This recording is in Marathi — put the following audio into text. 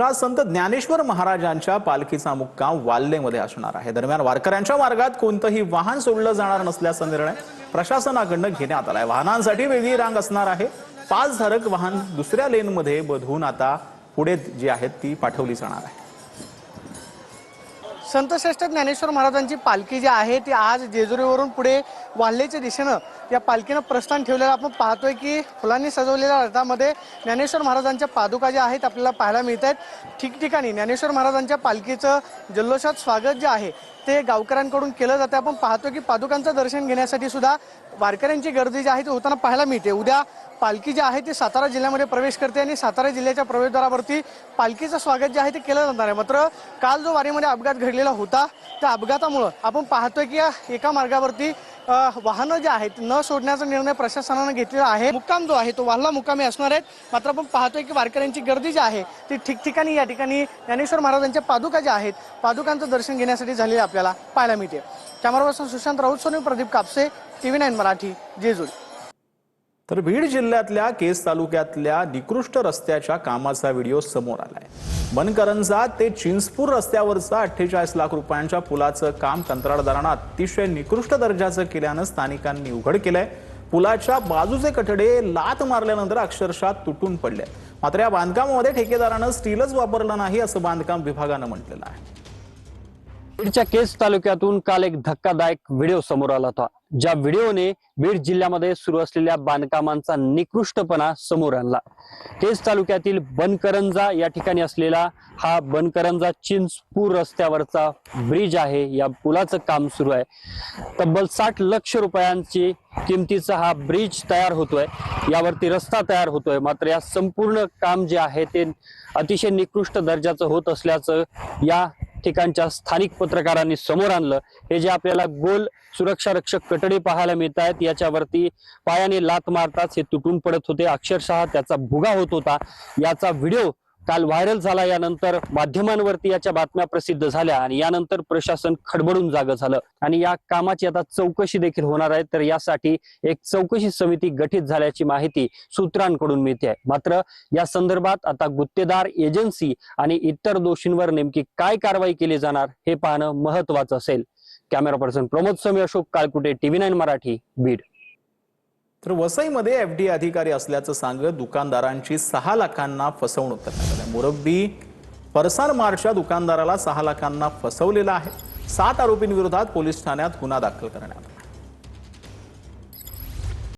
संत ज्ञानेश्वर महाराजांच्या पालखीचा मुक्काम वाल्हेमध्ये असणार आहे। दरम्यान वारकऱ्यांच्या मार्गात कोणतेही वाहन सोडलं जाणार नसल्याचा निर्णय प्रशासनाकडून घेण्यात आलाय। वाहनांसाठी वेगळी रांग असणार आहे। पासधारक वाहन दुसऱ्या लेनमध्ये बदलून आता पुढे जी आहेत ती पाठवली जाणार आहे। संतश्रेष्ठ ज्ञानेश्वर महाराजांची पालखी जी आहे ती आज जेजुरीवरून पुढे वाल्हेच्या दिशेने या पालखीनं प्रस्थान ठेवलेलं आपण पाहतोय की फुलांनी सजवलेल्या रथामध्ये ज्ञानेश्वर महाराजांच्या पादुका ज्या आहेत आपल्याला पाहायला मिळत आहेत। ठिकठिकाणी ज्ञानेश्वर महाराजांच्या पालखीचं जल्लोषात स्वागत जे आहे ते गावकऱ्यांकडून केलं जाते। आपण पाहतो की पादुकांचं दर्शन घेण्यासाठी सुद्धा वारकऱ्यांची गर्दी जी आहे ती होताना पाहायला मिळते। उद्या पालखी जी आहे ती सातारा जिल्ह्यामध्ये प्रवेश करते आणि सातारा जिल्ह्याच्या प्रवेशद्वारावरती पालखीचं स्वागत जे आहे ते केलं जाणार आहे। मात्र काल जो वारीमध्ये अपघात घडलेला होता त्या अपघातामुळे आपण पाहतोय की एका मार्गावरती वाहनं जे आहेत न सोडण्याचा निर्णय प्रशासनाने घेतलेला आहे। मुक्काम जो आहे तो वाल्हा मुक्कामी असणार आहे। मात्र आपण पाहतोय की वारकऱ्यांची गर्दी जी आहे ती ठिकठिकाणी या ठिकाणी ज्ञानेश्वर महाराजांच्या पादुका ज्या आहेत पादुकांचं दर्शन घेण्यासाठी झालेले आपल्याला पाहायला मिळते। Camera person Sushant Raut Soni Pradeep Kapse TV9 Marathi Jejuri. तर बीड जिल्ह्यातल्या केज तालुक्यातल्या निकृष्ट रस्त्याच्या कामाचा व्हिडिओ समोर आलाय। बनकरंजा ते चिंचपूर रस्त्यावरचा 48 लाख रुपयांच्या पुलाचं काम कंत्राटदारांना अतिशय निकृष्ट दर्जाचं केल्यानं स्थानिकांनी उघड केलंय। पुलाच्या बाजूचे कठडे लात मारल्यानंतर अक्षरशः तुटून पडले। मात्र या बांधकामामध्ये ठेकेदारानं स्टीलच वापरलं नाही असं बांधकाम विभागानं म्हटलेलं आहे। बीडच्या केज तालुक्यातून काल एक धक्कादायक व्हिडिओ समोर आला होता। ज्या व्हिडिओने बीड जिल्ह्यामध्ये सुरू असलेल्या बांधकामांचा निकृष्टपणा समोर आणला। केज तालुक्यातील बनकरंजा या ठिकाणी असलेला हा बनकरंजा चिंचपूर रस्त्यावरचा ब्रिज आहे। या पुलाचं काम सुरू आहे। तब्बल 60 लाख रुपयांची किमतीचा हा ब्रिज तयार होतोय। यावरती रस्ता तयार होतोय। मात्र या संपूर्ण काम जे आहे ते अतिशय निकृष्ट दर्जाचं होत असल्याचं या ठिकाणच्या स्थानिक पत्रकारांनी समोर आणलं। हे जे आपल्याला गोल सुरक्षा रक्षक कटडे पाहायला मिळत आहेत याच्यावरती पायाने लात मारताच हे तुटून पडत होते। अक्षरशः त्याचा भुगा होत होता। याचा व्हिडिओ काल व्हायरल झाला। यानंतर माध्यमांवरती याच्या बातम्या प्रसिद्ध झाल्या आणि यानंतर प्रशासन खडबडून जागं झालं आणि या कामाची आता चौकशी देखील होणार आहे। तर यासाठी एक चौकशी समिती गठीत झाल्याची माहिती सूत्रांकडून मिळते आहे। मात्र या संदर्भात आता गुत्तेदार एजन्सी आणि इतर दोषींवर नेमकी काय कारवाई केली जाणार हे पाहणं महत्त्वाचं असेल। कॅमेरा पर्सन प्रमोद समी, अशोक काळकुटे, TV9 मराठी, बीड। तर वसईमध्ये FD अधिकारी असल्याचं सांगत दुकानदारांची 6 लाखांना फसवणूक करण्यात आली। मुरब्बी फरसान मार्टच्या दुकानदाराला 6 लाखांना फसवलेलं आहे। 7 आरोपींविरोधात पोलीस ठाण्यात गुन्हा दाखल करण्यात आला।